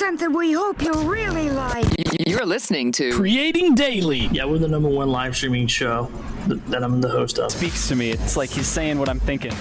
something we hope you'll really like. You're listening to Creating Daily. Yeah, we're the #1 live streaming show that I'm the host of. Speaks to me. It's like he's saying what I'm thinking.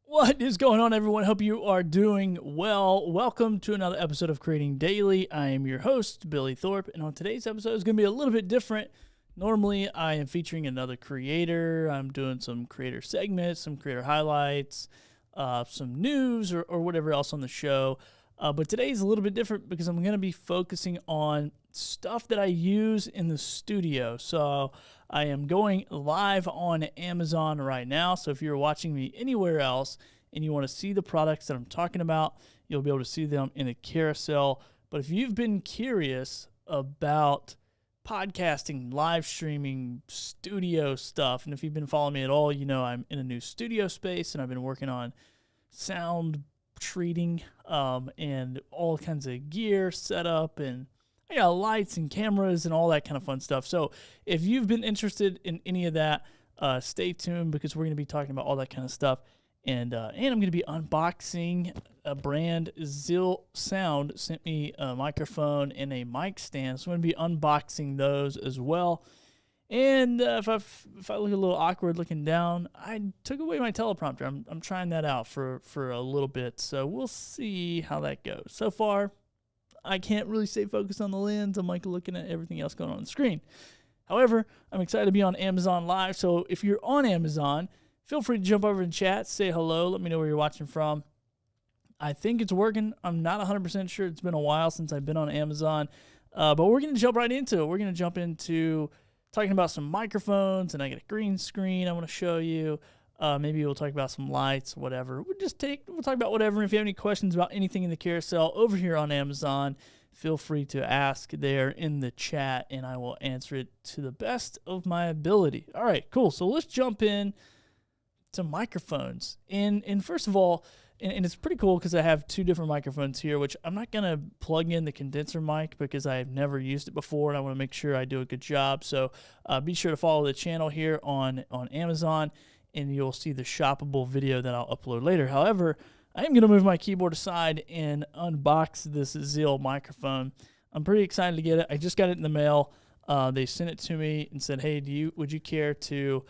What is going on, everyone? Hope you are doing well. Welcome to another episode of Creating Daily. I am your host, Billy Thorpe, and on today's episode is going to be a little bit different. Normally, I am featuring another creator. I'm doing some creator segments, some creator highlights, some news, or whatever else on the show. But today's a little bit different because I'm going to be focusing on stuff that I use in the studio. So I am going live on Amazon right now. So if you're watching me anywhere else and you want to see the products that I'm talking about, you'll be able to see them in a carousel. But if you've been curious about podcasting, live streaming, studio stuff, and if you've been following me at all, you know I'm in a new studio space and I've been working on sound treating and all kinds of gear setup, and I got lights and cameras and all that kind of fun stuff. So if you've been interested in any of that, stay tuned because we're going to be talking about all that kind of stuff. And I'm going to be unboxing a brand. Zill Sound sent me a microphone and a mic stand, so I'm going to be unboxing those as well. And if I look a little awkward looking down, I took away my teleprompter. I'm trying that out for a little bit, so we'll see how that goes. So far, I can't really stay focused on the lens. I'm like looking at everything else going on the screen. However, I'm excited to be on Amazon Live, so if you're on Amazon, feel free to jump over and chat, say hello, let me know where you're watching from. I think it's working. I'm not 100% sure. It's been a while since I've been on Amazon, but we're going to jump right into it. We're going to jump into talking about some microphones, and I got a green screen I want to show you. Maybe we'll talk about some lights, whatever. We'll talk about whatever. And if you have any questions about anything in the carousel over here on Amazon, feel free to ask there in the chat, and I will answer it to the best of my ability. All right, cool. So let's jump in to microphones. And first of all, and it's pretty cool because I have two different microphones here, which I'm not going to plug in the condenser mic because I've never used it before, and I want to make sure I do a good job. So be sure to follow the channel here on Amazon, and you'll see the shoppable video that I'll upload later. However, I am going to move my keyboard aside and unbox this Zill microphone. I'm pretty excited to get it. I just got it in the mail. They sent it to me and said, hey, would you care to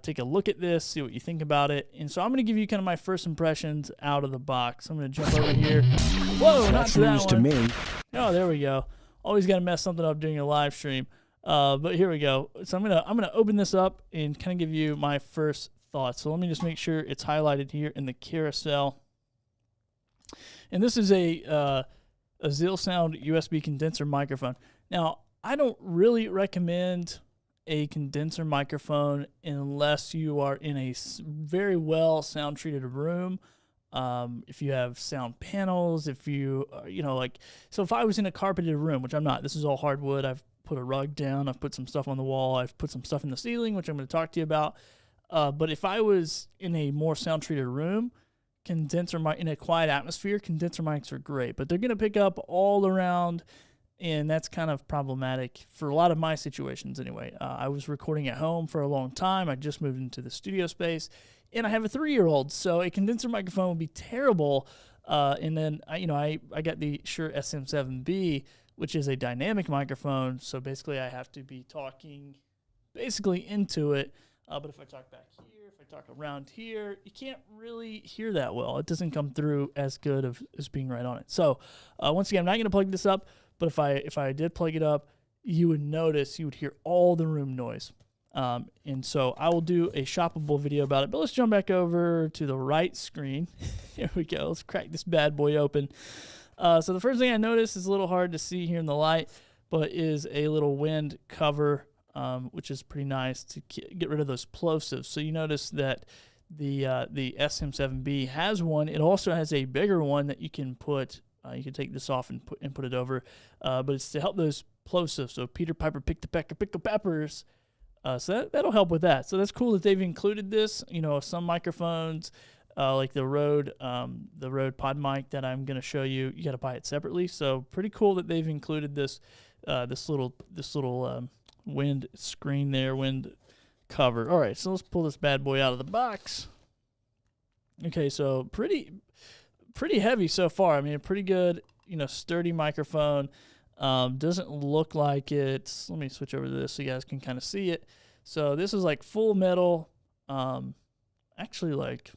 take a look at this, see what you think about it. And so I'm going to give you kind of my first impressions out of the box. I'm going to jump over here. Whoa, not to that news one. To me. Oh, there we go. Always got to mess something up during a live stream. But here we go. So I'm gonna open this up and kind of give you my first thoughts. So let me just make sure it's highlighted here in the carousel. And this is a Zill Sound USB condenser microphone. Now, I don't really recommend a condenser microphone unless you are in a very well sound treated room. If you have sound panels, if you so if I was in a carpeted room, which I'm not, this is all hardwood. I've put a rug down, I've put some stuff on the wall, I've put some stuff in the ceiling, which I'm going to talk to you about. But if I was in a more sound treated room, condenser mic in a quiet atmosphere, condenser mics are great, but they're going to pick up all around. And that's kind of problematic for a lot of my situations anyway. I was recording at home for a long time. I just moved into the studio space, and I have a 3-year-old, so a condenser microphone would be terrible. And then I got the Shure SM7B, which is a dynamic microphone, so basically I have to be talking basically into it. But if I talk back here, if I talk around here, you can't really hear that well. It doesn't come through as good as being right on it. So once again, I'm not going to plug this up. But if I did plug it up, you would hear all the room noise. And so I will do a shoppable video about it. But let's jump back over to the right screen. Here we go. Let's crack this bad boy open. So the first thing I noticed is a little hard to see here in the light, but is a little wind cover, which is pretty nice to get rid of those plosives. So you notice that the SM7B has one. It also has a bigger one that you can put. You can take this off and put it over, but it's to help those plosives. So Peter Piper picked a peck of pickled peppers. So that'll help with that. So that's cool that they've included this. Some microphones, like the Rode Pod mic that I'm gonna show you, you got to buy it separately. So pretty cool that they've included this little wind screen there, wind cover. All right, so let's pull this bad boy out of the box. Okay, so pretty heavy so far. I mean, pretty good sturdy microphone. Doesn't look like it's, let me switch over to this so you guys can kind of see it. So this is like full metal. Actually, like,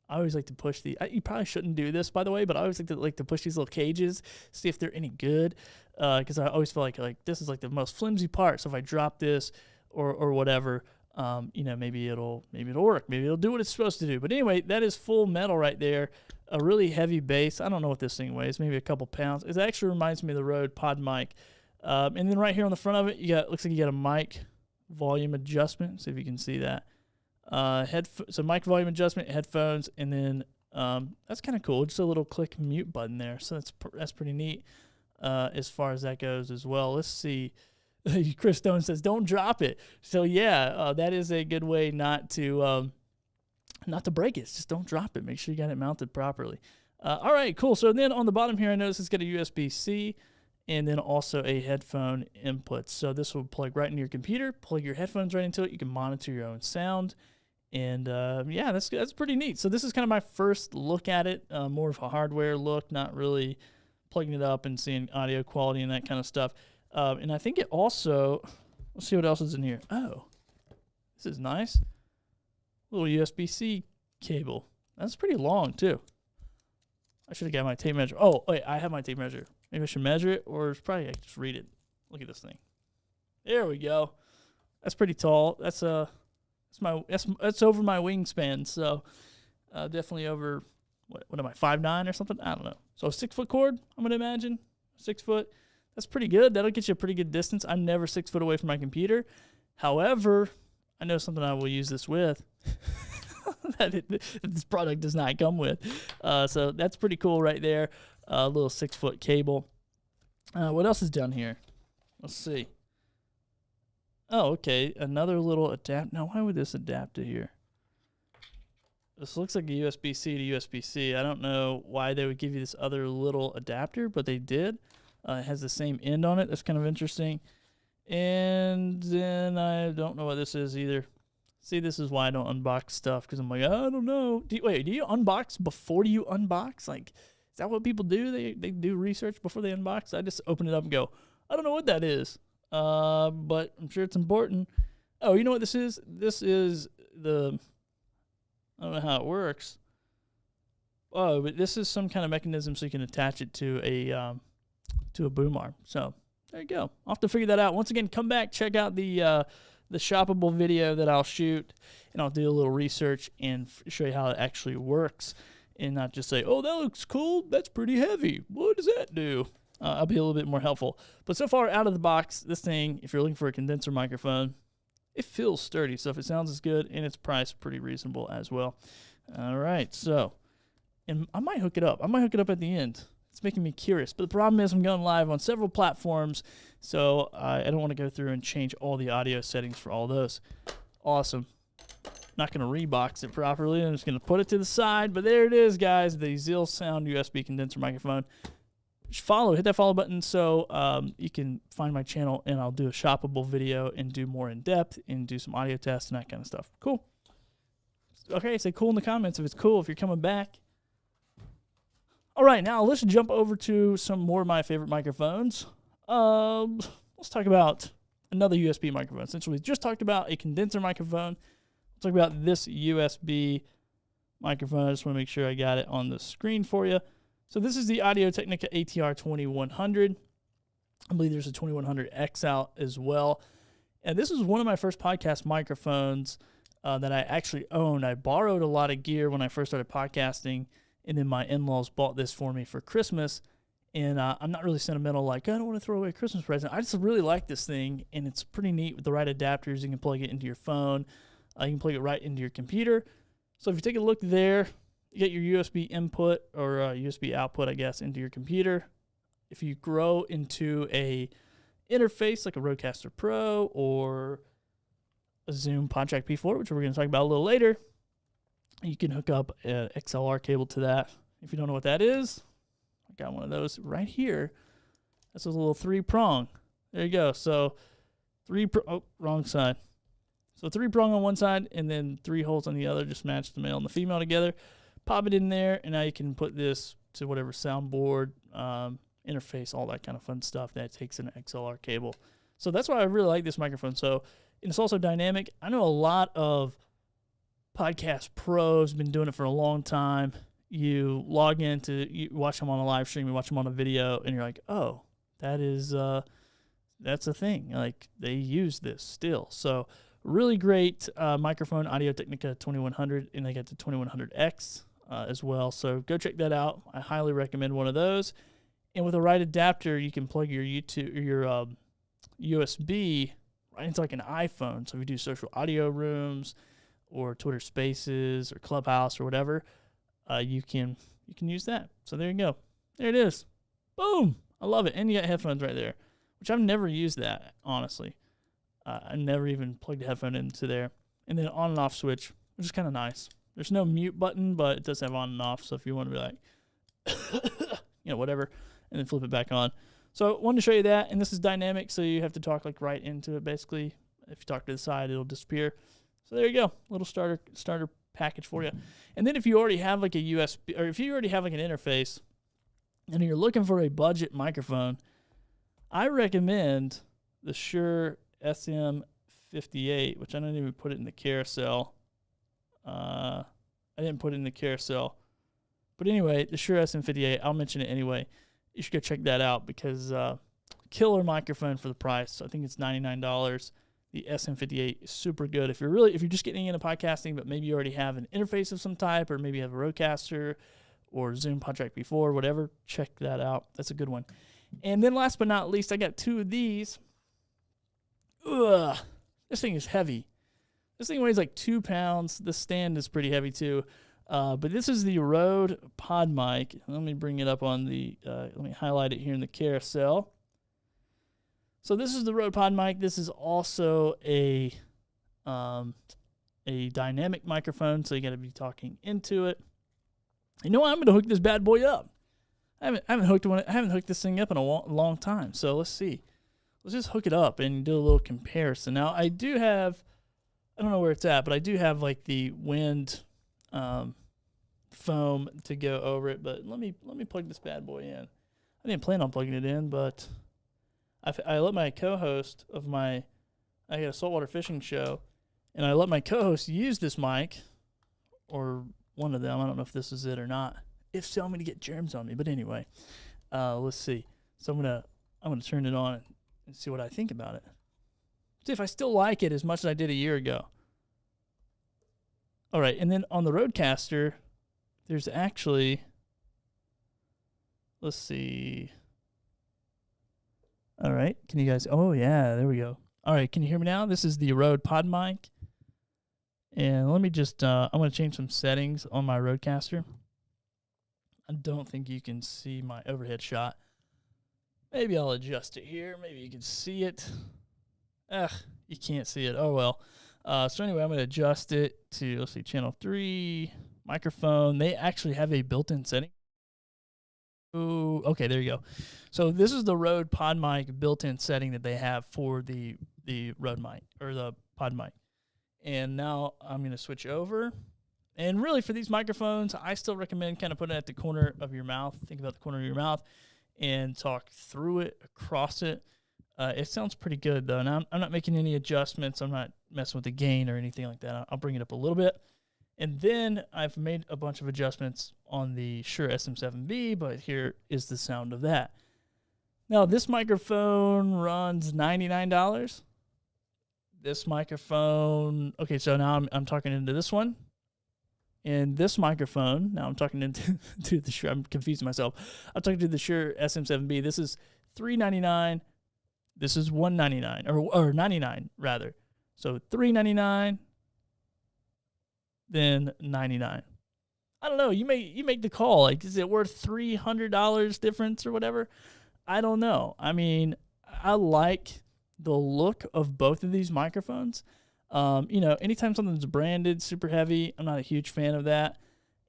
I always like to push you probably shouldn't do this, by the way, but I always like to push these little cages, see if they're any good. Because I always feel like this is like the most flimsy part. So if I drop this or whatever, maybe it'll work. Maybe it'll do what it's supposed to do. But anyway, that is full metal right there. A really heavy bass. I don't know what this thing weighs, maybe a couple pounds. It actually reminds me of the Rode Pod mic. And then right here on the front of it, looks like you got a mic volume adjustment. See if you can see that. So mic volume adjustment, headphones, and then that's kind of cool. Just a little click mute button there. So that's pretty neat as far as that goes as well. Let's see. Chris Stone says, "Don't drop it." So yeah, that is a good way not to break it. Just don't drop it. Make sure you got it mounted properly. All right, cool. So then on the bottom here, I notice it's got a USB-C and then also a headphone input. So this will plug right into your computer, plug your headphones right into it. You can monitor your own sound. And yeah, that's pretty neat. So this is kind of my first look at it, more of a hardware look, not really plugging it up and seeing audio quality and that kind of stuff. And I think it also, let's see what else is in here. Oh, this is nice. Little USB-C cable. That's pretty long too. I should have got my tape measure. Oh, wait, I have my tape measure. Maybe I should measure it, or it's probably I can just read it. Look at this thing. There we go. That's pretty tall. That's over my wingspan. So definitely over what am I, 5'9" or something? I don't know. So a 6-foot cord, I'm gonna imagine. 6 foot. That's pretty good. That'll get you a pretty good distance. I'm never 6 foot away from my computer. However, I know something I will use this with that this product does not come with. So that's pretty cool right there. A little 6-foot cable. What else is down here? Let's see. Oh, okay. Another little adapt. Now, why would this adapt to here? This looks like a USB-C to USB-C. I don't know why they would give you this other little adapter, but they did. It has the same end on it. That's kind of interesting. And then I don't know what this is either. See, this is why I don't unbox stuff, because I'm like, I don't know. Do you unbox before you unbox? Like, is that what people do? They do research before they unbox? I just open it up and go, I don't know what that is. But I'm sure it's important. Oh, you know what this is? This is I don't know how it works. Oh, but this is some kind of mechanism so you can attach it to a boom arm. So there you go. I'll have to figure that out. Once again, come back, check out the shoppable video that I'll shoot, and I'll do a little research and show you how it actually works, and not just say, oh, that looks cool, that's pretty heavy, what does that do? I'll be a little bit more helpful. But so far, out of the box, this thing, if you're looking for a condenser microphone, it feels sturdy. So if it sounds as good, and it's priced pretty reasonable as well. All right, so, and I might hook it up. I might hook it up at the end. It's making me curious. But the problem is I'm going live on several platforms, so I don't want to go through and change all the audio settings for all those. Awesome. Not going to rebox it properly. I'm just going to put it to the side. But there it is, guys, the Zil Sound USB condenser microphone. Just hit that follow button so you can find my channel, and I'll do a shoppable video and do more in depth and do some audio tests and that kind of stuff. Cool. Okay, say cool in the comments if it's cool, if you're coming back. All right, now let's jump over to some more of my favorite microphones. Let's talk about another USB microphone. Since we just talked about a condenser microphone, let's talk about this USB microphone. I just want to make sure I got it on the screen for you. So this is the Audio-Technica ATR 2100. I believe there's a 2100X out as well. And this is one of my first podcast microphones that I actually owned. I borrowed a lot of gear when I first started podcasting, and then my in-laws bought this for me for Christmas. And I'm not really sentimental, like, I don't want to throw away a Christmas present. I just really like this thing, and it's pretty neat with the right adapters. You can plug it into your phone. You can plug it right into your computer. So if you take a look there, you get your USB input or USB output, I guess, into your computer. If you grow into a interface like a Rodecaster Pro or a Zoom PodTrack P4, which we're going to talk about a little later, you can hook up an XLR cable to that. If you don't know what that is, I got one of those right here. That's a little 3-prong. There you go. So wrong side. So 3-prong on one side and then 3 holes on the other. Just match the male and the female together. Pop it in there, and now you can put this to whatever soundboard, interface, all that kind of fun stuff that takes an XLR cable. So that's why I really like this microphone. So, and it's also dynamic. I know a lot of podcast pros been doing it for a long time. You log into, you watch them on a live stream, you watch them on a video, and you're like, oh, that is, that's a thing. Like, they use this still. So, really great microphone, Audio-Technica 2100, and they got the 2100X as well. So, go check that out. I highly recommend one of those. And with the right adapter, you can plug your USB right into like an iPhone. So if you do social audio rooms or Twitter Spaces or Clubhouse or whatever, you can use that. So there you go. There it is. Boom. I love it. And you got headphones right there, which I've never used that, honestly. I never even plugged a headphone into there. And then on and off switch, which is kind of nice. There's no mute button, but it does have on and off. So if you want to be like, whatever, and then flip it back on. So I wanted to show you that, and this is dynamic, so you have to talk like right into it, basically. If you talk to the side, it'll disappear. So there you go, little starter package for you. And then if you already have like a USB, or if you already have like an interface, and you're looking for a budget microphone, I recommend the Shure SM58, which I didn't even put it in the carousel. I didn't put it in the carousel. But anyway, the Shure SM58, I'll mention it anyway. You should go check that out because killer microphone for the price. I think it's $99. The SM58 is super good. If you're just getting into podcasting, but maybe you already have an interface of some type, or maybe you have a Rodecaster or Zoom PodTrack before, whatever, check that out. That's a good one. And then last but not least, I got two of these. Ugh, this thing is heavy. This thing weighs like 2 pounds. The stand is pretty heavy too. But this is the Rode PodMic. Let me bring it up on the, let me highlight it here in the carousel. So this is the Rode PodMic. This is also a dynamic microphone, so you got to be talking into it. You know what? I'm going to hook this bad boy up. I haven't hooked this thing up in a long time. So let's see. Let's just hook it up and do a little comparison. Now I do have, I don't know where it's at, but I do have like the wind foam to go over it, but let me plug this bad boy in. I didn't plan on plugging it in, but I let my co-host of I got a saltwater fishing show, and I let my co-host use this mic, or one of them. I don't know if this is it or not. If so, I'm gonna get germs on me. But anyway, let's see. So I'm gonna turn it on and see what I think about it. See if I still like it as much as I did a year ago. All right, and then on the Rodecaster, there's actually, let's see. All right, can you guys, oh yeah, there we go. All right, can you hear me now? This is the Rode PodMic. And let me just, I'm going to change some settings on my Rodecaster. I don't think you can see my overhead shot. Maybe I'll adjust it here. Maybe you can see it. You can't see it. Oh, well. So anyway, I'm going to adjust it to, let's see, channel 3, microphone. They actually have a built-in setting. Ooh, okay, there you go. So this is the Rode PodMic built-in setting that they have for the Rode mic, or the PodMic. And now I'm going to switch over. And really, for these microphones, I still recommend kind of putting it at the corner of your mouth. Think about the corner of your mouth and talk through it, across it. It sounds pretty good, though. Now, I'm not making any adjustments. I'm not messing with the gain or anything like that. I'll bring it up a little bit. And then I've made a bunch of adjustments on the Shure SM7B, but here is the sound of that. Now, this microphone runs $99. This microphone, okay, so now I'm talking into this one. And this microphone, now I'm talking into the Shure, I'm confusing myself. I'm talking to the Shure SM7B. This is $399. This is $199, or $99 rather. So $399, then $99. I don't know. You make the call. Like, is it worth $300 difference or whatever? I don't know. I mean, I like the look of both of these microphones. Anytime something's branded super heavy, I'm not a huge fan of that.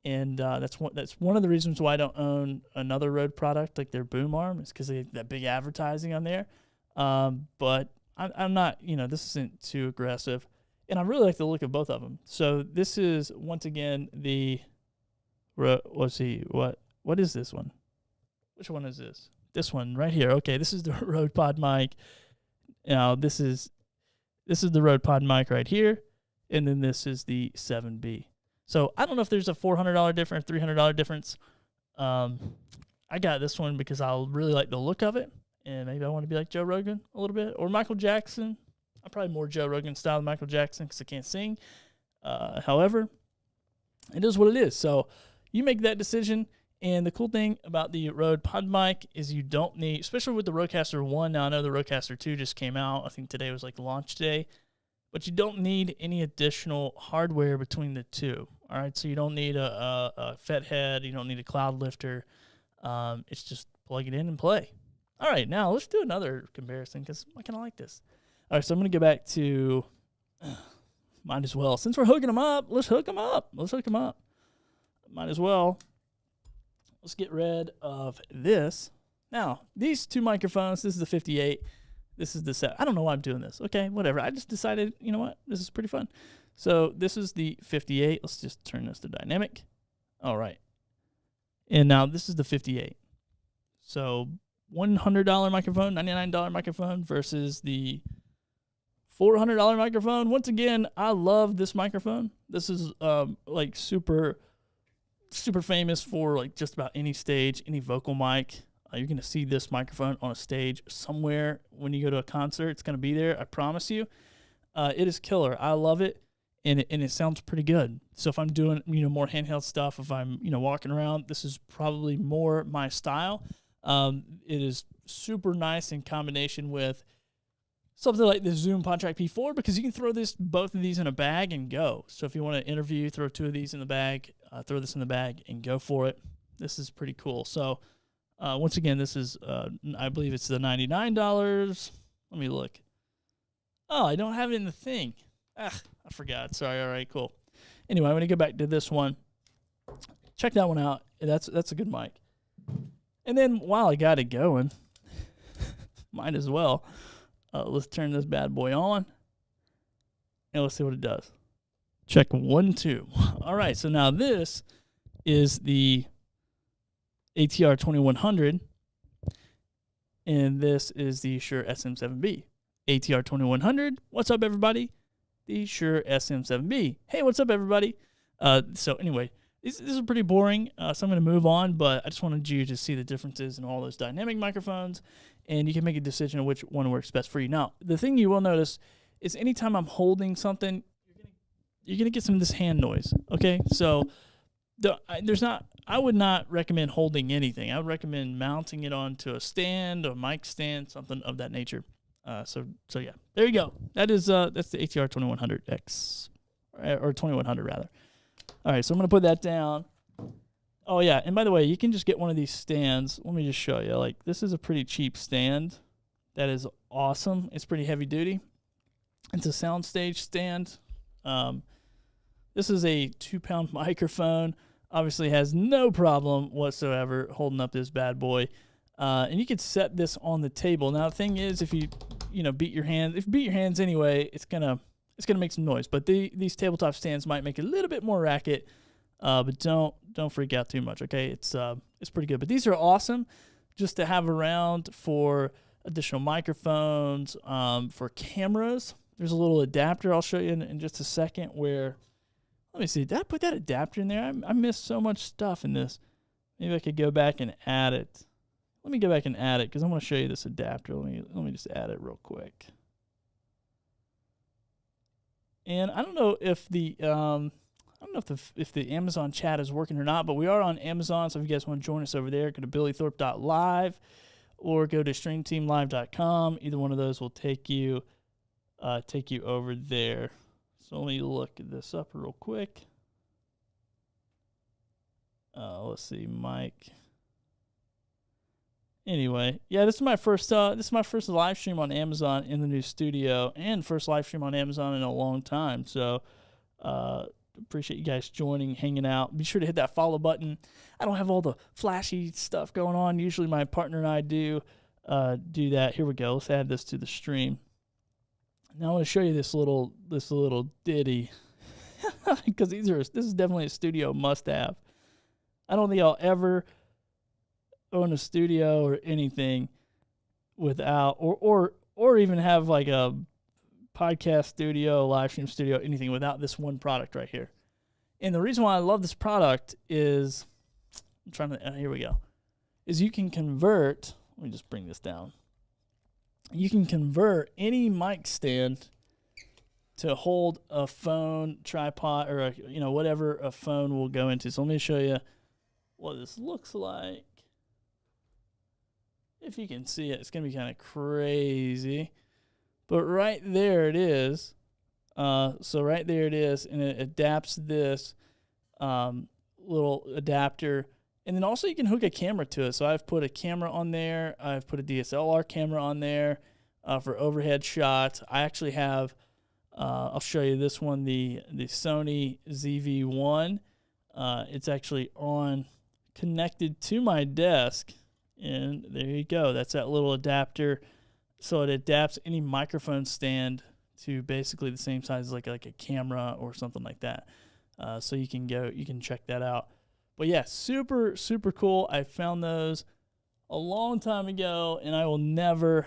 And that's one of the reasons why I don't own another Rode product like their boom arm, is because they have that big advertising on there. But I'm not, this isn't too aggressive. And I really like the look of both of them. So this is, once again, the, let's see, what What is this one? Which one is this? This one right here. Okay, this is the Rode Pod mic. Now this is the Rode Pod mic right here, and then this is the 7B. So I don't know if there's a $400 difference, $300 difference. I got this one because I really like the look of it, and maybe I want to be like Joe Rogan a little bit, or Michael Jackson. I'm probably more Joe Rogan style than Michael Jackson because I can't sing. However, it is what it is. So you make that decision. And the cool thing about the Rode Pod mic is you don't need, especially with the Rodecaster 1, now I know the Rodecaster 2 just came out. I think today was like launch day. But you don't need any additional hardware between the two. All right, so you don't need a FET head. You don't need a cloud lifter. It's just plug it in and play. All right, now let's do another comparison because I kind of like this. All right, so I'm going to go back to, might as well. Since we're hooking them up, let's hook them up. Might as well. Let's get rid of this. Now, these two microphones, this is the 58, this is the 7. I don't know why I'm doing this. Okay, whatever. I just decided, you know what? This is pretty fun. So this is the 58. Let's just turn this to dynamic. All right. And now this is the 58. So $100 microphone, $99 microphone versus the $400 microphone. Once again, I love this microphone. This is like super famous for like just about any stage, any vocal mic. You're going to see this microphone on a stage somewhere when you go to a concert. It's going to be there, I promise you. It is killer. I love it, and it sounds pretty good. So if I'm doing, more handheld stuff, if I'm, walking around, this is probably more my style. It is super nice in combination with something like the Zoom PodTrack P4 because you can throw both of these in a bag and go. So if you want to interview, throw two of these in the bag, throw this in the bag and go for it. This is pretty cool. So once again, this is, I believe it's the $99. Let me look. Oh, I don't have it in the thing. I forgot. Sorry. All right, cool. Anyway, I'm going to go back to this one. Check that one out. That's a good mic. And then while I got it going, might as well. Let's turn this bad boy on, and let's see what it does. Check 1, 2. All right, so now this is the ATR 2100, and this is the Shure SM7B. ATR 2100, what's up, everybody? The Shure SM7B. Hey, what's up, everybody? So anyway, this is pretty boring, so I'm going to move on, but I just wanted you to see the differences in all those dynamic microphones, and you can make a decision on which one works best for you. Now, the thing you will notice is anytime I'm holding something, you're going to get some of this hand noise, okay? So I would not recommend holding anything. I would recommend mounting it onto a stand, a mic stand, something of that nature. So yeah, there you go. That's the ATR 2100X, or 2100 rather. All right, so I'm going to put that down. Oh, yeah, and by the way, you can just get one of these stands. Let me just show you. Like, this is a pretty cheap stand. That is awesome. It's pretty heavy duty. It's a soundstage stand. This is a 2-pound microphone. Obviously has no problem whatsoever holding up this bad boy. And you could set this on the table. Now, the thing is, if you beat your hands anyway, it's gonna make some noise. But these tabletop stands might make a little bit more racket. But don't freak out too much, okay? It's pretty good. But these are awesome just to have around for additional microphones, for cameras. There's a little adapter I'll show you in just a second where, let me see, did I put that adapter in there? I missed so much stuff in this. Maybe I could go back and add it. Let me go back and add it because I want to show you this adapter. Let me just add it real quick. And I don't know if if the Amazon chat is working or not, but we are on Amazon, so if you guys want to join us over there, go to billythorpe.live or go to streamteamlive.com. Either one of those will take you over there. So let me look this up real quick. Let's see, Mike. Anyway, yeah, this is my first live stream on Amazon in the new studio, and first live stream on Amazon in a long time. So appreciate you guys joining, hanging out. Be sure to hit that follow button. I don't have all the flashy stuff going on. Usually my partner and I do that. Here we go. Let's add this to the stream. Now I want to show you this little ditty because this is definitely a studio must-have. I don't think I'll ever own a studio or anything without, or even have like a podcast studio, live stream studio, anything without this one product right here. And the reason why I love this product is, here we go, is you can convert, let me just bring this down. You can convert any mic stand to hold a phone tripod or whatever a phone will go into. So let me show you what this looks like. If you can see it, it's gonna be kind of crazy, but right there it is. So right there it is, and it adapts this little adapter. And then also you can hook a camera to it. So I've put a camera on there. I've put a DSLR camera on there for overhead shots. I actually have, I'll show you this one, the Sony ZV-1. It's actually connected to my desk. And there you go. That's that little adapter. So it adapts any microphone stand to basically the same size as like a camera or something like that. So you can check that out. But yeah, super, super cool. I found those a long time ago, and I will never,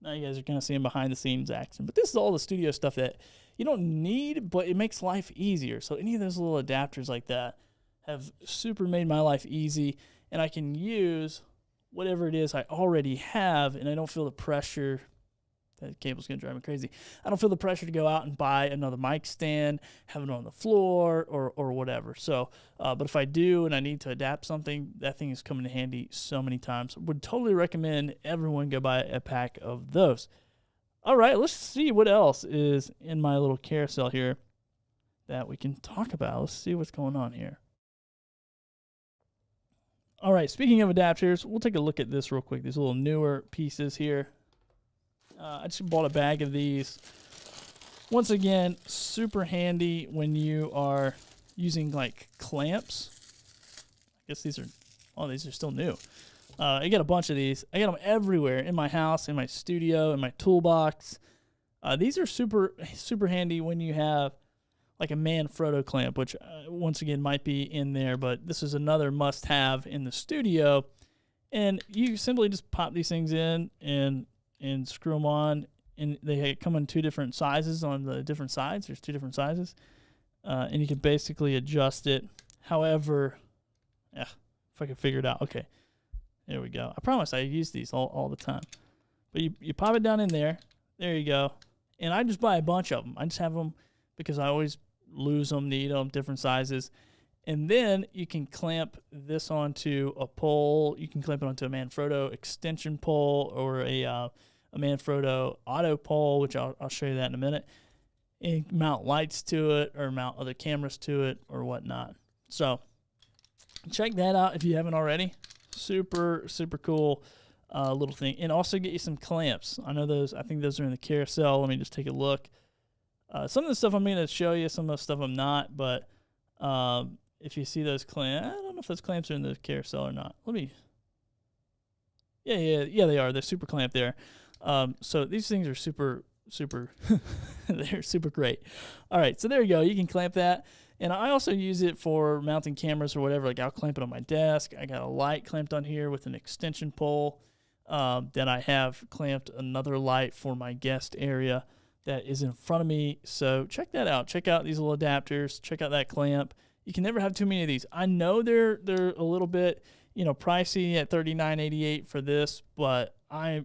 now you guys are going to see them behind the scenes action. But this is all the studio stuff that you don't need, but it makes life easier. So any of those little adapters like that have super made my life easy, and I can use whatever it is I already have, and I don't feel the pressure. That cable's going to drive me crazy. I don't feel the pressure to go out and buy another mic stand, have it on the floor, or whatever. So, but if I do and I need to adapt something, that thing is coming in handy so many times. Would totally recommend everyone go buy a pack of those. All right, let's see what else is in my little carousel here that we can talk about. Let's see what's going on here. All right, speaking of adapters, we'll take a look at this real quick. These little newer pieces here. I just bought a bag of these. Once again, super handy when you are using like clamps. I guess these are still new. I got a bunch of these. I got them everywhere in my house, in my studio, in my toolbox. These are super, super handy when you have like a Manfrotto clamp, which once again might be in there, but this is another must-have in the studio. And you simply just pop these things in and screw them on, and they come in two different sizes on the different sides. There's two different sizes, and you can basically adjust it however, if I can figure it out. Okay, there we go. I promise I use these all the time. But you pop it down in there. There you go. And I just buy a bunch of them. I just have them because I always lose them, need them, different sizes. And then you can clamp this onto a pole. You can clamp it onto a Manfrotto extension pole or a Manfrotto auto pole, which I'll show you that in a minute. And mount lights to it or mount other cameras to it or whatnot. So check that out if you haven't already. Super, super cool little thing. And also get you some clamps. I know those. I think those are in the carousel. Let me just take a look. Some of the stuff I'm going to show you, some of the stuff I'm not. But if you see those clamps, I don't know if those clamps are in the carousel or not. Let me. Yeah, they are. They're super clamped there. So these things are super, they're super great. All right, so there you go. You can clamp that. And I also use it for mounting cameras or whatever. Like I'll clamp it on my desk. I got a light clamped on here with an extension pole. Then I have clamped another light for my guest area that is in front of me. So check that out. Check out these little adapters. Check out that clamp. You can never have too many of these. I know they're a little bit, pricey at $39.88 for this, but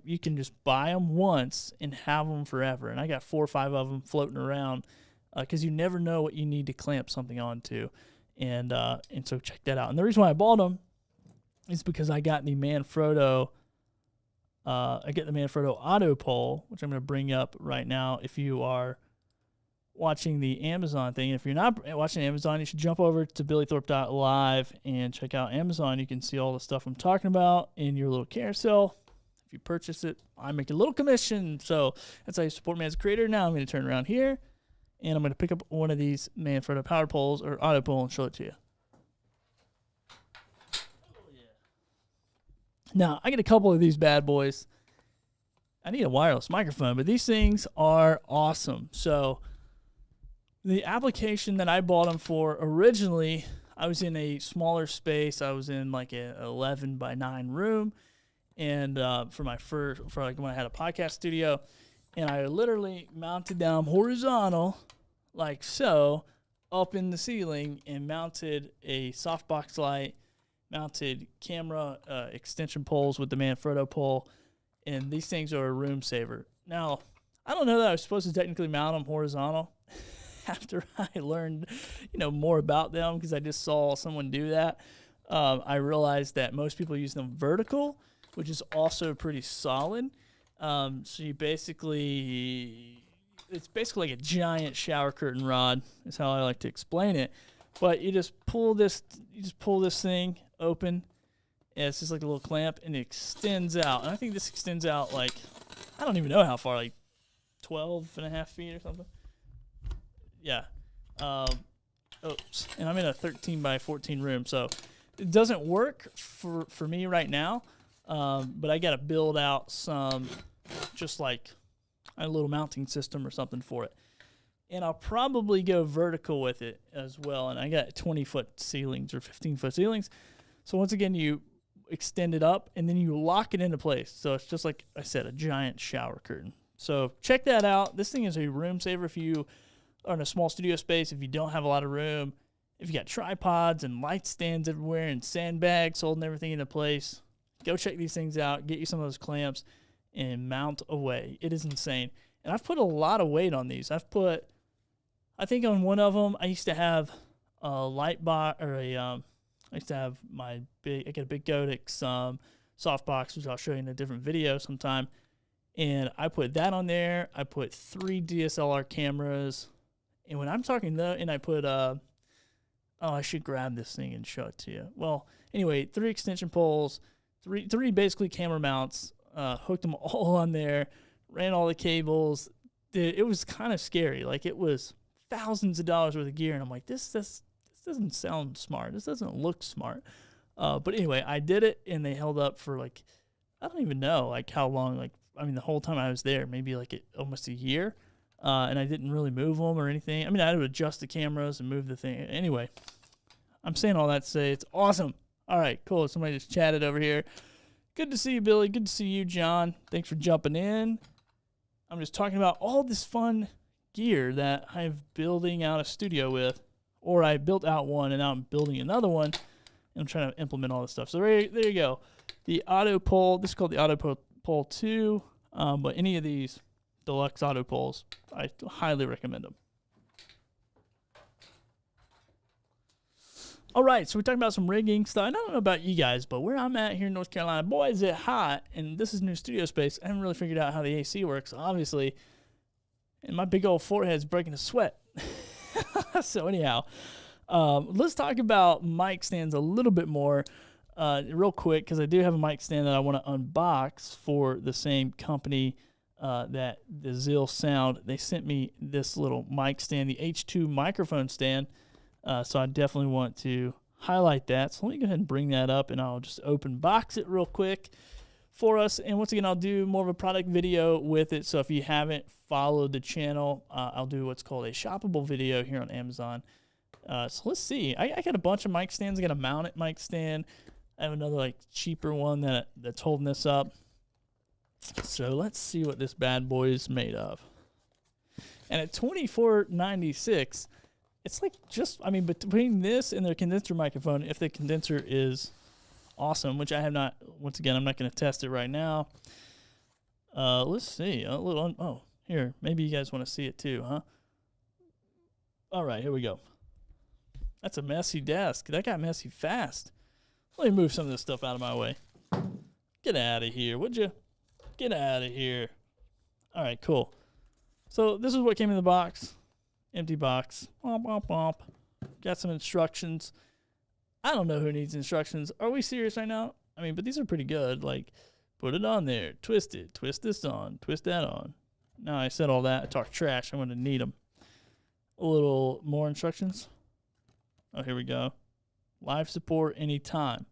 you can just buy them once and have them forever. And I got 4 or 5 of them floating around because you never know what you need to clamp something onto. And so check that out. And the reason why I bought them is because I got the Manfrotto. I get the Manfrotto auto pole, which I'm going to bring up right now. If you are watching the Amazon thing, if you're not watching Amazon, you should jump over to billythorpe.live and check out Amazon. You can see all the stuff I'm talking about in your little carousel. If you purchase it, I make a little commission. So that's how you support me as a creator. Now I'm going to turn around here, and I'm going to pick up one of these Manfrotto power poles or auto pole and show it to you. Now, I get a couple of these bad boys. I need a wireless microphone, but these things are awesome. So the application that I bought them for originally, I was in a smaller space. I was in like a 11 by 9 room, and for like when I had a podcast studio, and I literally mounted down horizontal, like so, up in the ceiling, and mounted a softbox light, mounted camera extension poles with the Manfrotto pole, and these things are a room saver. Now, I don't know that I was supposed to technically mount them horizontal. After I learned, more about them, because I just saw someone do that, I realized that most people use them vertical, which is also pretty solid. So it's basically like a giant shower curtain rod, is how I like to explain it. But you just pull this thing open, and it's just like a little clamp, and it extends out. And I think this extends out like, I don't even know how far, like 12.5 feet or something. Yeah. Oops. And I'm in a 13 by 14 room, so it doesn't work for me right now. But I got to build out some, just like a little mounting system or something for it. And I'll probably go vertical with it as well. And I got 20-foot ceilings or 15-foot ceilings. So once again, you extend it up and then you lock it into place. So it's just like I said, a giant shower curtain. So check that out. This thing is a room saver if you are in a small studio space, if you don't have a lot of room, if you got tripods and light stands everywhere and sandbags holding everything into place. Go check these things out. Get you some of those clamps and mount away. It is insane. And I've put a lot of weight on these. I think on one of them, I used to have a light box, or I used to have I got a big Godix softbox, which I'll show you in a different video sometime. And I put that on there. I put 3 DSLR cameras. And when I'm talking though, and I put, I should grab this thing and show it to you. Well, anyway, 3 extension poles, three basically camera mounts, hooked them all on there, ran all the cables. It was kind of scary. Like, it was thousands of dollars worth of gear. And I'm like, this doesn't sound smart. This doesn't look smart. But anyway, I did it, and they held up for like, I don't even know like how long, the whole time I was there, maybe like almost a year. And I didn't really move them or anything. I mean, I would adjust the cameras and move the thing. Anyway, I'm saying all that to say it's awesome. All right, cool. Somebody just chatted over here. Good to see you, Billy. Good to see you, John. Thanks for jumping in. I'm just talking about all this fun gear that I'm building out a studio with, or I built out one and now I'm building another one, and I'm trying to implement all this stuff. So there you go. The auto pole. This is called the auto pole 2. But any of these deluxe auto poles, I highly recommend them. All right, so we're talking about some rigging stuff. I don't know about you guys, but where I'm at here in North Carolina, boy, is it hot, and this is new studio space. I haven't really figured out how the AC works, obviously, and my big old forehead's breaking a sweat. So anyhow, let's talk about mic stands a little bit more real quick, because I do have a mic stand that I want to unbox for the same company that the Zill Sound. They sent me this little mic stand, the H2 microphone stand. So I definitely want to highlight that. So let me go ahead and bring that up, and I'll just open box it real quick for us. And once again, I'll do more of a product video with it. So if you haven't followed the channel, I'll do what's called a shoppable video here on Amazon. So let's see. I got a bunch of mic stands. I got a mounted mic stand. I have another cheaper one that's holding this up. So let's see what this bad boy is made of. And at $24.96, it's between this and the condenser microphone, if the condenser is awesome, which I have not, once again, I'm not going to test it right now. Let's see. Here, maybe you guys want to see it too, huh? All right, here we go. That's a messy desk. That got messy fast. Let me move some of this stuff out of my way. Get out of here, would you? Get out of here. All right, cool. So this is what came in the box. Empty box. Womp, womp, womp. Got some instructions. I don't know who needs instructions. Are we serious right now? But these are pretty good. Like, put it on there. Twist it. Twist this on. Twist that on. Now I said all that. I talked trash. I'm going to need them. A little more instructions. Oh, here we go. Live support anytime.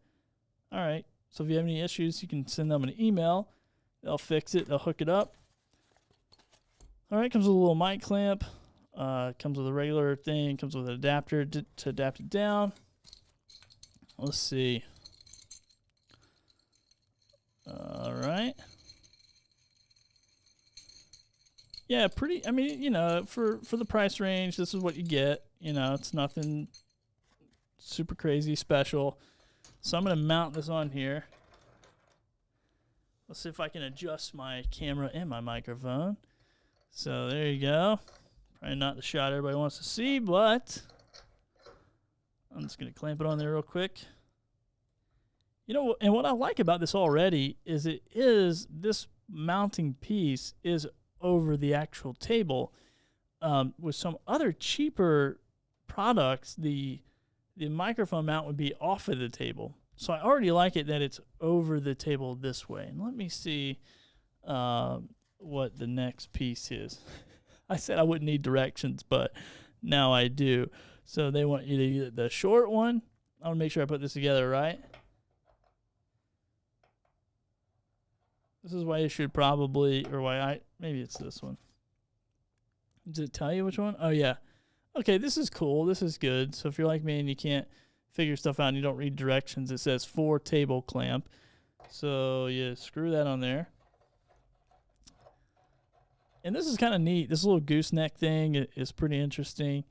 All right. So if you have any issues, you can send them an email. They'll fix it. They'll hook it up. All right. Comes with a little mic clamp. Comes with a regular thing. Comes with an adapter to adapt it down. let's see. All right. Yeah, pretty. I mean, you know, for the price range, this is what you get. You know, it's nothing super crazy special. So I'm going to mount this on here. Let's see if I can adjust my camera and my microphone. So there you go. Probably not the shot everybody wants to see, but I'm just going to clamp it on there real quick. You know, and what I like about this already is this mounting piece is over the actual table. With some other cheaper products, the microphone mount would be off of the table. So I already like it that it's over the table this way. And let me see what the next piece is. I said I wouldn't need directions, but now I do. So they want you to get the short one. I want to make sure I put this together right. This is why you should probably, or why maybe it's this one. Does it tell you which one? Oh, yeah. Okay, this is cool. This is good. So if you're like me and you can't figure stuff out and you don't read directions, it says 4 table clamp. So you screw that on there. And this is kind of neat. This little gooseneck thing is pretty interesting.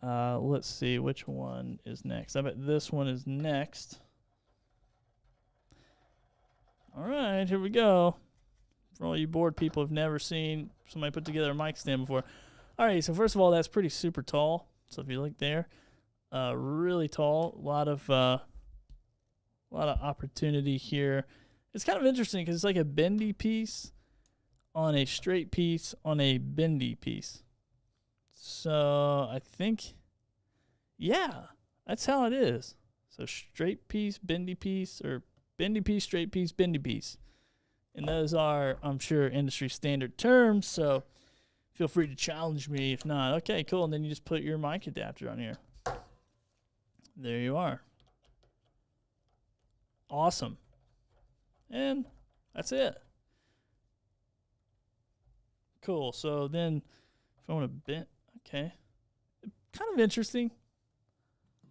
Let's see which one is next. I bet this one is next. All right, here we go. For all you bored people who've never seen somebody put together a mic stand before. All right, so first of all, that's pretty super tall. So if you look there, really tall. A lot of opportunity here. It's kind of interesting because it's like a bendy piece on a straight piece on a bendy piece. So I think, yeah, that's how it is. So straight piece, bendy piece, or bendy piece, straight piece, bendy piece. And those are, I'm sure, industry standard terms, so feel free to challenge me if not. Okay, cool. And then you just put your mic adapter on here. There you are. Awesome. And that's it. Cool. So then if I want to bend, okay. Kind of interesting.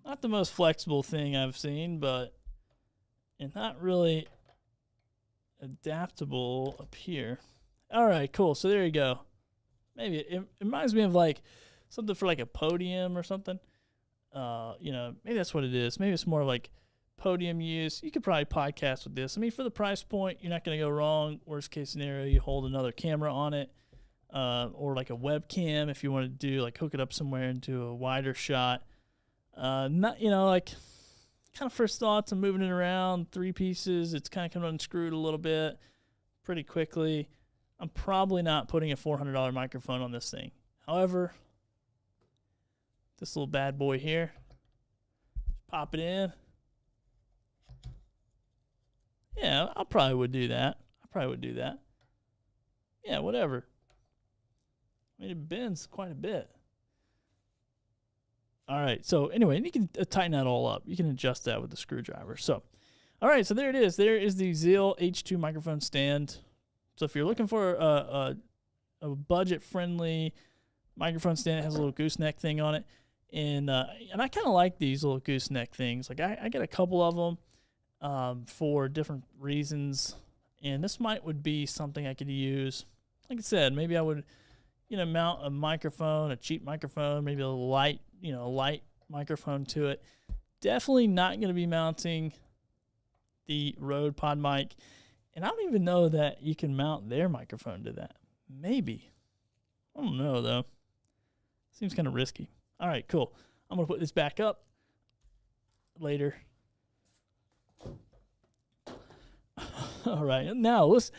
Not the most flexible thing I've seen, but and not really adaptable up here. All right, cool. So there you go. Maybe it reminds me of like something for like a podium or something. You know, maybe that's what it is. Maybe it's more like podium use. You could probably podcast with this. I mean, for the price point, you're not going to go wrong. Worst case scenario, you hold another camera on it, or like a webcam if you want to do like hook it up somewhere and do a wider shot. Not, you know, like kind of first thoughts of moving it around, 3 pieces. It's kind of coming unscrewed a little bit pretty quickly. I'm probably not putting a $400 microphone on this thing. However, this little bad boy here, pop it in. Yeah, I probably would do that. Yeah, whatever. I mean, it bends quite a bit. All right, so anyway, and you can tighten that all up. You can adjust that with the screwdriver. So, all right, so there it is. There is the Zeal H2 microphone stand. So if you're looking for a budget-friendly microphone stand, it has a little gooseneck thing on it. And I kind of like these little gooseneck things. Like I get a couple of them for different reasons. And this would be something I could use. Like I said, maybe I would, you know, mount a microphone, a cheap microphone, maybe a light microphone to it. Definitely not going to be mounting the Rode Pod mic. And I don't even know that you can mount their microphone to that. Maybe. I don't know, though. Seems kind of risky. All right, cool. I'm going to put this back up later. All right, now let's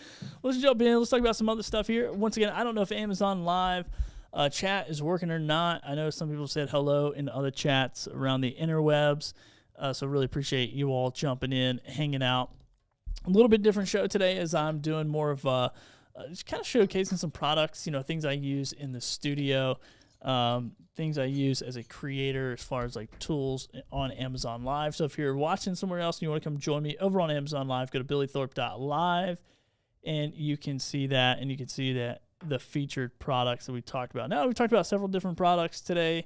jump in. Let's talk about some other stuff here. Once again, I don't know if Amazon Live chat is working or not. I know some people said hello in other chats around the interwebs, so really appreciate you all jumping in, hanging out. A little bit different show today as I'm doing more of just kind of showcasing some products, you know, things I use in the studio, things I use as a creator as far as like tools on Amazon Live. So if you're watching somewhere else and you want to come join me over on Amazon Live, go to billythorpe.live and you can see that, and you can see that the featured products that we talked about. Now, we talked about several different products today.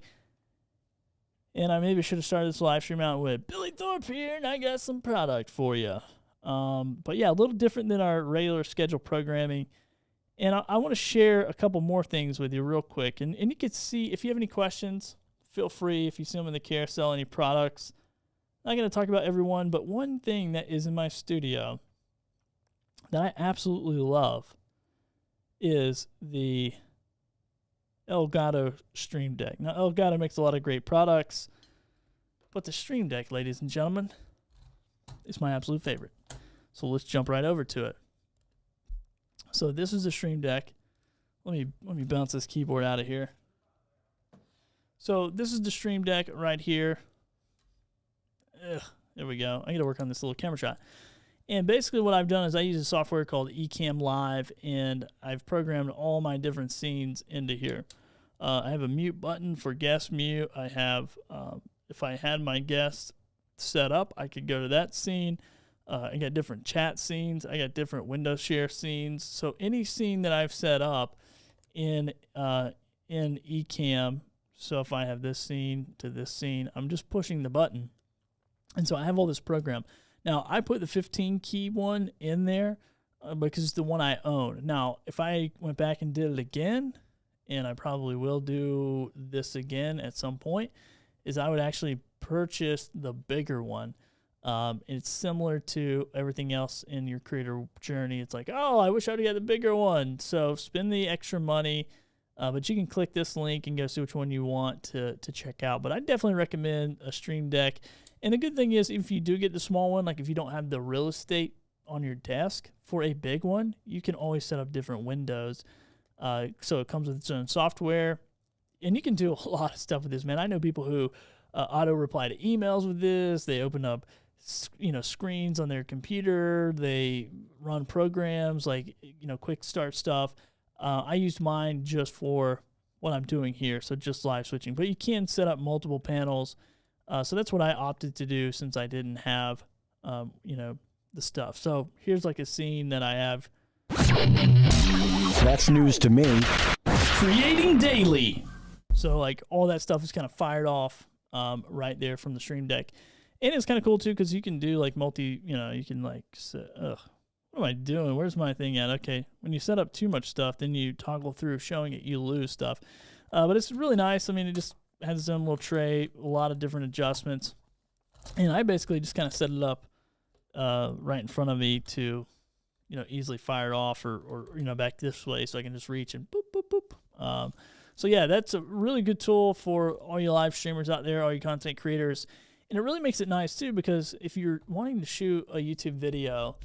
And I maybe should have started this live stream out with Billy Thorpe here, and I got some product for you. But yeah, a little different than our regular scheduled programming. And I want to share a couple more things with you real quick. And you can see, if you have any questions, feel free. If you see them in the carousel, any products. I'm not going to talk about everyone, but one thing that is in my studio that I absolutely love is the Elgato Stream Deck. Now, Elgato makes a lot of great products, but the Stream Deck, ladies and gentlemen, is my absolute favorite. So let's jump right over to it. So this is the Stream Deck. Let me bounce this keyboard out of here. So this is the Stream Deck right here. There we go. I got to work on this little camera shot. And basically what I've done is I use a software called Ecamm Live, and I've programmed all my different scenes into here. I have a mute button for guest mute. I have, if I had my guest set up, I could go to that scene. I got different chat scenes. I got different window share scenes. So any scene that I've set up in Ecamm, so if I have this scene to this scene, I'm just pushing the button. And so I have all this program. Now, I put the 15 key one in there because it's the one I own. Now, if I went back and did it again, and I probably will do this again at some point, is I would actually purchase the bigger one. It's similar to everything else in your creator journey. It's like, oh, I wish I would have got the bigger one. So spend the extra money, but you can click this link and go see which one you want to check out. But I definitely recommend a Stream Deck. And the good thing is, if you do get the small one, like if you don't have the real estate on your desk for a big one, you can always set up different windows. So it comes with its own software, and you can do a lot of stuff with this, man. I know people who auto reply to emails with this. They open up, screens on their computer. They run programs like, quick start stuff. I used mine just for what I'm doing here, so just live switching. But you can set up multiple panels. So that's what I opted to do since I didn't have, the stuff. So here's like a scene that I have. That's news to me. Creating daily. So like all that stuff is kind of fired off right there from the Stream Deck. And it's kind of cool too because you can do like you can like, what am I doing? Where's my thing at? Okay, when you set up too much stuff, then you toggle through showing it, you lose stuff. But it's really nice. I mean, it just has its own little tray, a lot of different adjustments. And I basically just kind of set it up right in front of me to, easily fire it off or back this way so I can just reach and boop, boop, boop. So yeah, that's a really good tool for all you live streamers out there, all you content creators. And it really makes it nice too, because if you're wanting to shoot a YouTube video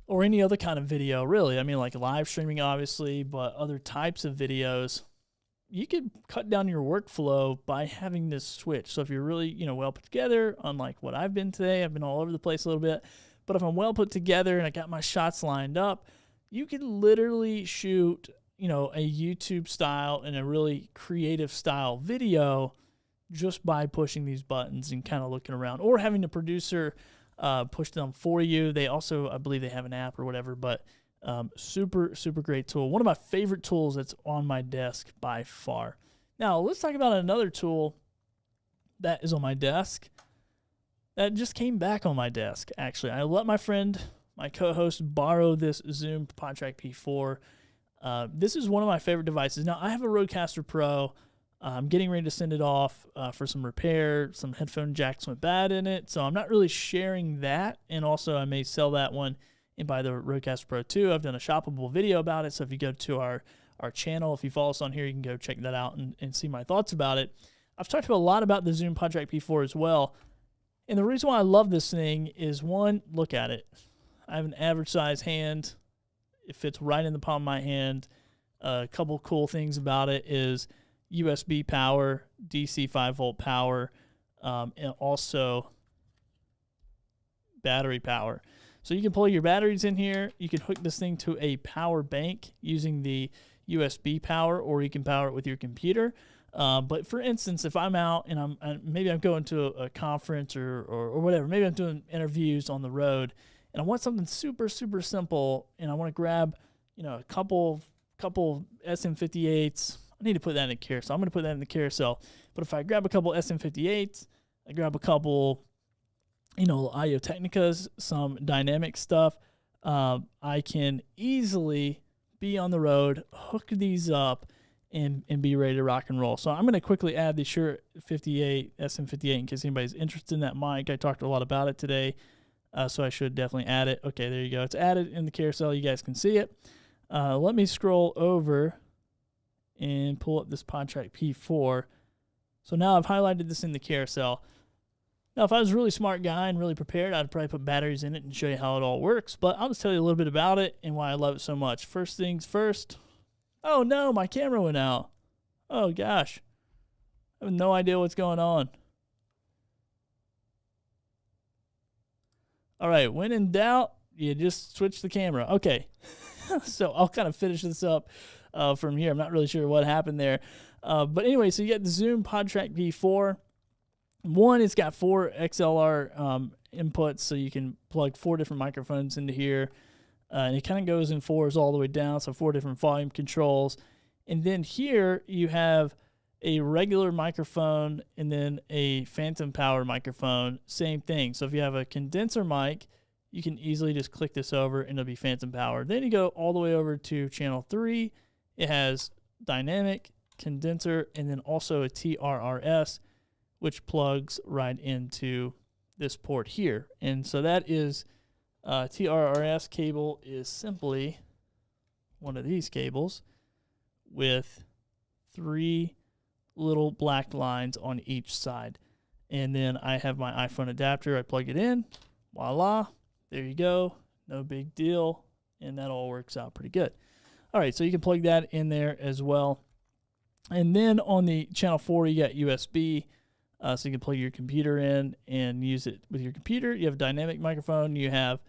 or any other kind of video, really, I mean like live streaming obviously, but other types of videos, you could cut down your workflow by having this switch. So if you're really, well put together, unlike what I've been today, I've been all over the place a little bit, but if I'm well put together and I got my shots lined up, you can literally shoot, a YouTube style and a really creative style video just by pushing these buttons and kind of looking around, or having the producer push them for you. They also, I believe they have an app or whatever, but super, super great tool. One of my favorite tools that's on my desk by far. Now, let's talk about another tool that is on my desk that just came back on my desk, actually. I let my friend, my co-host, borrow this Zoom PodTrack P4. This is one of my favorite devices. Now, I have a Rodecaster Pro. I'm getting ready to send it off for some repair. Some headphone jacks went bad in it, so I'm not really sharing that. And also, I may sell that one and buy the Rodecaster Pro 2. I've done a shoppable video about it, so if you go to our channel, if you follow us on here, you can go check that out and see my thoughts about it. I've talked a lot about the Zoom PodTrack P4 as well, and the reason why I love this thing is, one, look at it. I have an average size hand. It fits right in the palm of my hand. A couple cool things about it is USB power, DC 5-volt power, and also battery power. So you can pull your batteries in here. You can hook this thing to a power bank using the USB power, or you can power it with your computer. But for instance, if I'm out and maybe I'm going to a conference or whatever, maybe I'm doing interviews on the road, and I want something super, super simple, and I want to grab, a couple SM58s, I need to put that in the carousel. I'm going to put that in the carousel. But if I grab a couple SM58s, I grab a couple, Audio Technicas, some dynamic stuff, I can easily be on the road, hook these up, and be ready to rock and roll. So I'm going to quickly add the Shure 58, SM58, in case anybody's interested in that mic. I talked a lot about it today, so I should definitely add it. Okay, there you go. It's added in the carousel. You guys can see it. Let me scroll over and pull up this PodTrack P4. So now I've highlighted this in the carousel. Now, if I was a really smart guy and really prepared, I'd probably put batteries in it and show you how it all works. But I'll just tell you a little bit about it and why I love it so much. First things first. Oh, no, my camera went out. Oh, gosh. I have no idea what's going on. All right, when in doubt, you just switch the camera. Okay, so I'll kind of finish this up from here. I'm not really sure what happened there. But anyway, so you get the Zoom PodTrack P4. One, it's got 4 XLR inputs, so you can plug 4 different microphones into here. And it kind of goes in 4s all the way down, so 4 different volume controls. And then here you have a regular microphone and then a phantom power microphone, same thing. So if you have a condenser mic, you can easily just click this over and it'll be phantom power. Then you go all the way over to channel 3. It has dynamic, condenser, and then also a TRRS, which plugs right into this port here. And so that is TRRS cable is simply one of these cables with 3 little black lines on each side. And then I have my iPhone adapter. I plug it in. Voila. There you go. No big deal. And that all works out pretty good. All right, so you can plug that in there as well. And then on the channel 4, you got USB. So you can plug your computer in and use it with your computer. You have a dynamic microphone. You have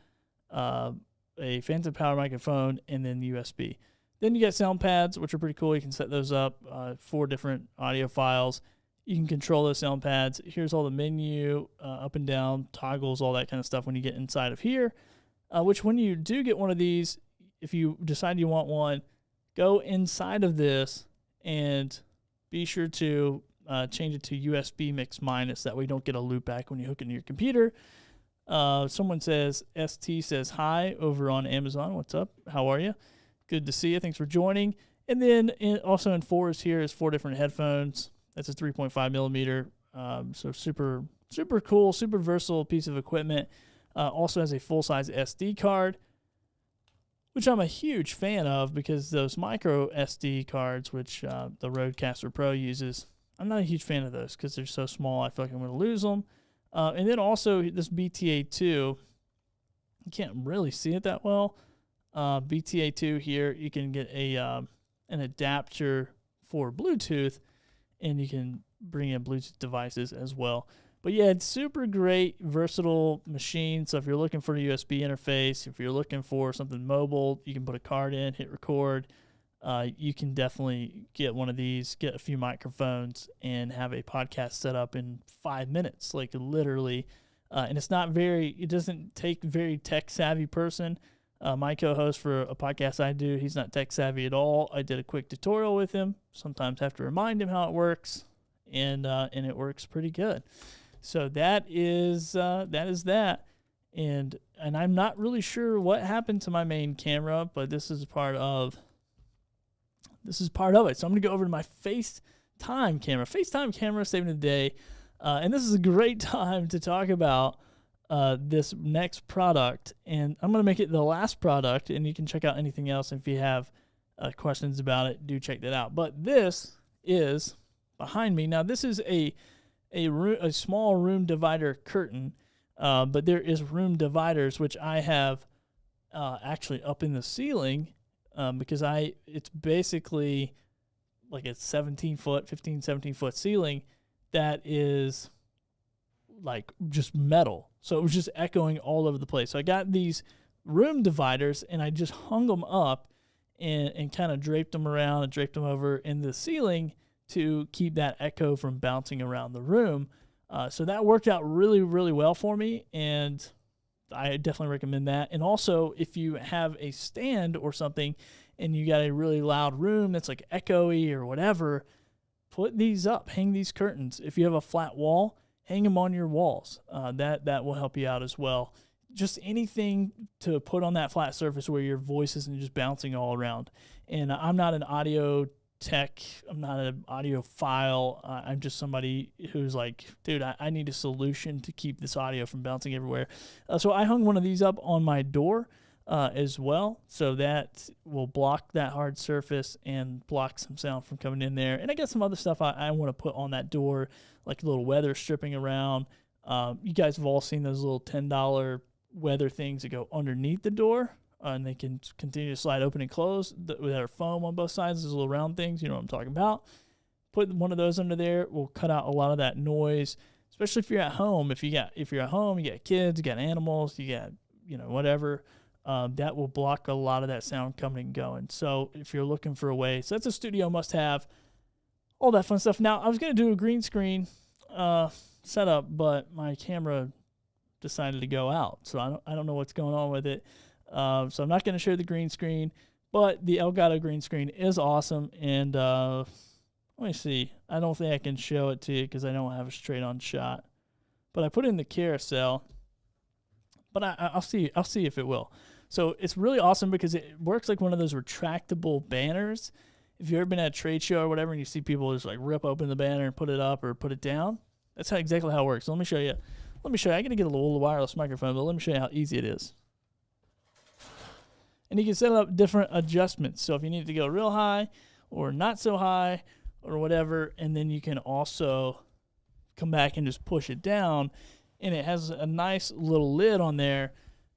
a phantom power microphone, and then USB. Then you got sound pads, which are pretty cool. You can set those up, 4 different audio files. You can control those sound pads. Here's all the menu, up and down, toggles, all that kind of stuff when you get inside of here, which when you do get one of these, if you decide you want one, go inside of this and be sure to change it to USB mix minus. That way you don't get a loopback when you hook into your computer. Someone says, ST says hi over on Amazon. What's up? How are you? Good to see you. Thanks for joining. And then also in 4s here is 4 different headphones. That's a 3.5 millimeter. So super, super cool, super versatile piece of equipment. Also has a full-size SD card, which I'm a huge fan of because those micro SD cards, which the Rodecaster Pro uses, I'm not a huge fan of those because they're so small. I feel like I'm going to lose them. And then also this BTA2, you can't really see it that well. BTA2 here, you can get an adapter for Bluetooth, and you can bring in Bluetooth devices as well. But yeah, it's super great, versatile machine. So if you're looking for a USB interface, if you're looking for something mobile, you can put a card in, hit record. You can definitely get one of these, get a few microphones, and have a podcast set up in 5 minutes, like literally. And it doesn't take a very tech savvy person. My co-host for a podcast I do, he's not tech savvy at all. I did a quick tutorial with him. Sometimes I have to remind him how it works, and it works pretty good. So that is that. And I'm not really sure what happened to my main camera, but this is part of it. So I'm going to go over to my FaceTime camera. FaceTime camera saving the day. And this is a great time to talk about this next product. And I'm going to make it the last product, and you can check out anything else. If you have questions about it, do check that out. But this is behind me. Now, this is a small room divider curtain, but there is room dividers, which I have actually up in the ceiling. Because it's basically like a 17 foot ceiling that is like just metal. So it was just echoing all over the place. So I got these room dividers and I just hung them up and kind of draped them around and draped them over in the ceiling to keep that echo from bouncing around the room. So that worked out really, really well for me, and I definitely recommend that. And also, if you have a stand or something and you got a really loud room that's like echoey or whatever, put these up, hang these curtains. If you have a flat wall, hang them on your walls. That will help you out as well. Just anything to put on that flat surface where your voice isn't just bouncing all around. And I'm not an audio tech. I'm not an audiophile. I'm just somebody who's like, dude, I need a solution to keep this audio from bouncing everywhere. So I hung one of these up on my door as well. So that will block that hard surface and block some sound from coming in there. And I got some other stuff I want to put on that door, like a little weather stripping around. You guys have all seen those little $10 weather things that go underneath the door. And they can continue to slide open and close with our foam on both sides. Those little round things, you know what I'm talking about. Put one of those under there. Will cut out a lot of that noise, especially if you're at home. If you're at home, you got kids, you got animals, you got whatever. That will block a lot of that sound coming and going. So if you're looking for a way, so that's a studio must-have. All that fun stuff. Now I was gonna do a green screen setup, but my camera decided to go out, so I don't know what's going on with it. So I'm not going to share the green screen, but the Elgato green screen is awesome. And let me see. I don't think I can show it to you because I don't have a straight-on shot. But I put it in the carousel. But I'll see if it will. So it's really awesome because it works like one of those retractable banners. If you've ever been at a trade show or whatever and you see people just like rip open the banner and put it up or put it down, that's exactly how it works. So let me show you. I'm going to get a little wireless microphone, but let me show you how easy it is. And you can set up different adjustments. So if you need to go real high or not so high or whatever, and then you can also come back and just push it down. And it has a nice little lid on there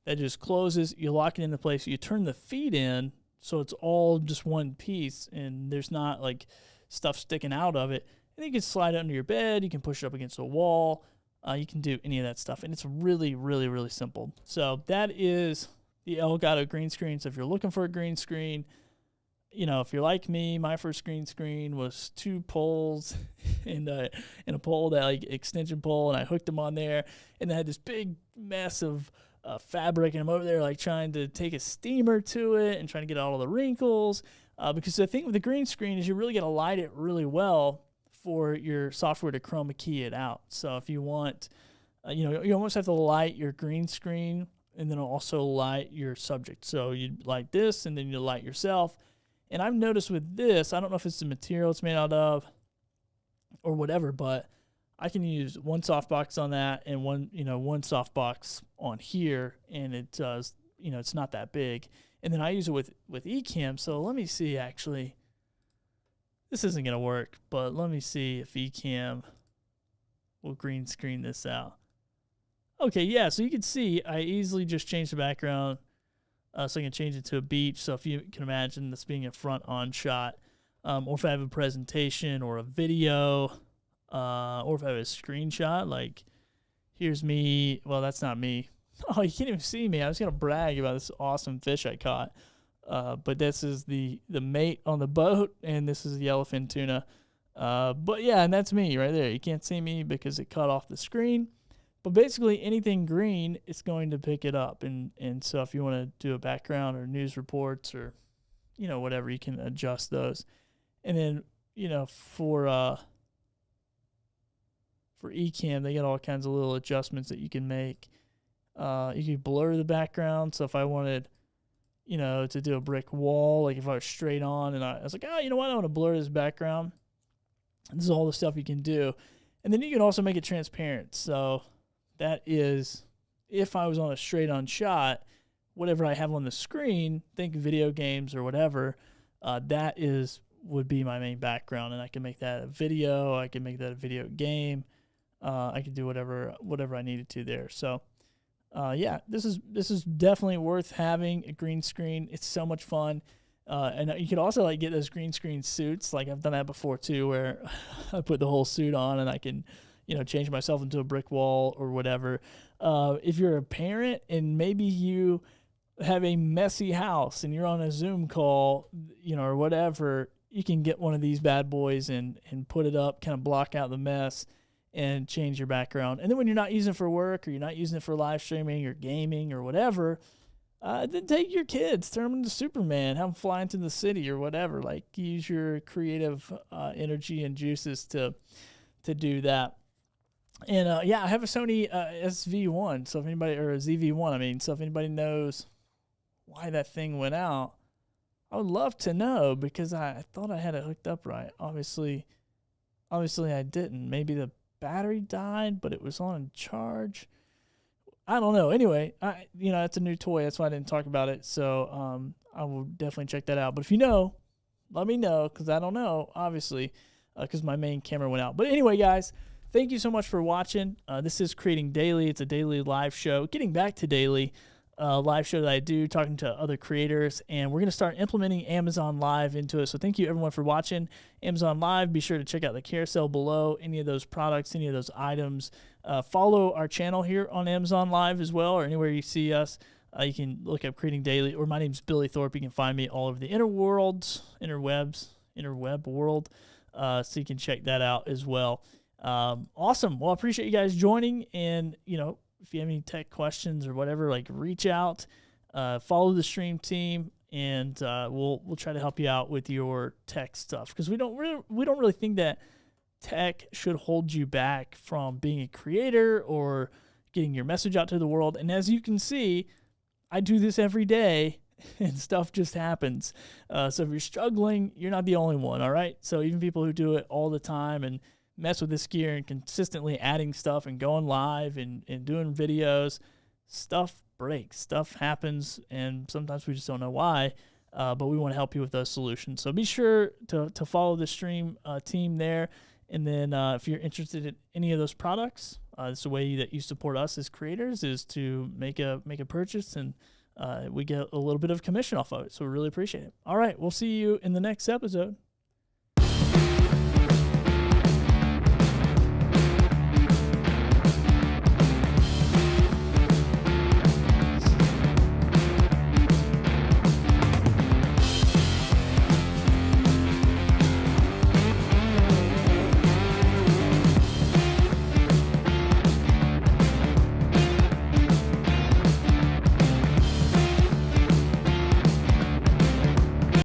that just closes. You lock it into place. You turn the feet in so it's all just one piece and there's not like stuff sticking out of it. And you can slide it under your bed. You can push it up against a wall. You can do any of that stuff. And it's really, really, really simple. So that is the Elgato green screen. So if you're looking for a green screen, if you're like me, my first green screen was 2 poles and a pole, that like extension pole, and I hooked them on there, and I had this big mess of fabric, and I'm over there like trying to take a steamer to it and trying to get out all the wrinkles. Because the thing with the green screen is you really got to light it really well for your software to chroma key it out. So if you want, you almost have to light your green screen and then also light your subject. So you light this, and then you light yourself. And I've noticed with this, I don't know if it's the material it's made out of or whatever, but I can use one softbox on that and one softbox on here, and it does, it's not that big. And then I use it with Ecamm. So let me see, actually. This isn't going to work, but let me see if Ecamm will green screen this out. Okay, yeah, so you can see I easily just changed the background so I can change it to a beach. So if you can imagine this being a front-on shot, or if I have a presentation or a video, or if I have a screenshot, like here's me. Well, that's not me. Oh, you can't even see me. I was going to brag about this awesome fish I caught. But this is the mate on the boat, and this is the yellowfin tuna. But yeah, and that's me right there. You can't see me because it cut off the screen. But basically anything green, it's going to pick it up. And so if you want to do a background or news reports or, whatever, you can adjust those. And then, for Ecamm, they got all kinds of little adjustments that you can make. You can blur the background. So if I wanted, to do a brick wall, like if I was straight on and I was like, oh, you know what, I want to blur this background. This is all the stuff you can do. And then you can also make it transparent. So that is, if I was on a straight on shot, whatever I have on the screen, think video games or whatever, would be my main background. And I can make that a video. I can make that a video game. I can do whatever I needed to there. So yeah, this is definitely worth having a green screen. It's so much fun. And you could also like get those green screen suits. Like I've done that before too, where I put the whole suit on and I can, change myself into a brick wall or whatever. If you're a parent and maybe you have a messy house and you're on a Zoom call, or whatever, you can get one of these bad boys and put it up, kind of block out the mess and change your background. And then when you're not using it for work or you're not using it for live streaming or gaming or whatever, then take your kids, turn them into Superman, have them fly into the city or whatever. Like, use your creative energy and juices to do that. And yeah, I have a Sony SV1, so if anybody, or a ZV1, I mean, so if anybody knows why that thing went out, I would love to know, because I thought I had it hooked up right. Obviously I didn't. Maybe the battery died, but it was on charge. I don't know. Anyway, it's a new toy. That's why I didn't talk about it. So I will definitely check that out. But if you know, let me know, because I don't know, obviously, because my main camera went out. But anyway, guys, thank you so much for watching. This is Creating Daily. It's a daily live show. Getting back to daily live show that I do, talking to other creators. And we're going to start implementing Amazon Live into it. So thank you, everyone, for watching Amazon Live. Be sure to check out the carousel below, any of those products, any of those items. Follow our channel here on Amazon Live as well, or anywhere you see us. You can look up Creating Daily, or my name's Billy Thorpe. You can find me all over the interweb world, so you can check that out as well. Awesome. Well, I appreciate you guys joining, and if you have any tech questions or whatever, like, reach out, follow the stream team, and we'll try to help you out with your tech stuff, because we don't really think that tech should hold you back from being a creator or getting your message out to the world. And as you can see, I do this every day and stuff just happens. So if you're struggling, you're not the only one, all right? So even people who do it all the time and mess with this gear and consistently adding stuff and going live and doing videos, stuff breaks, stuff happens, and sometimes we just don't know why. But we want to help you with those solutions. So be sure to follow the stream team there. And then if you're interested in any of those products, it's the way that you support us as creators, is to make a purchase, and we get a little bit of commission off of it. So we really appreciate it. All right, we'll see you in the next episode.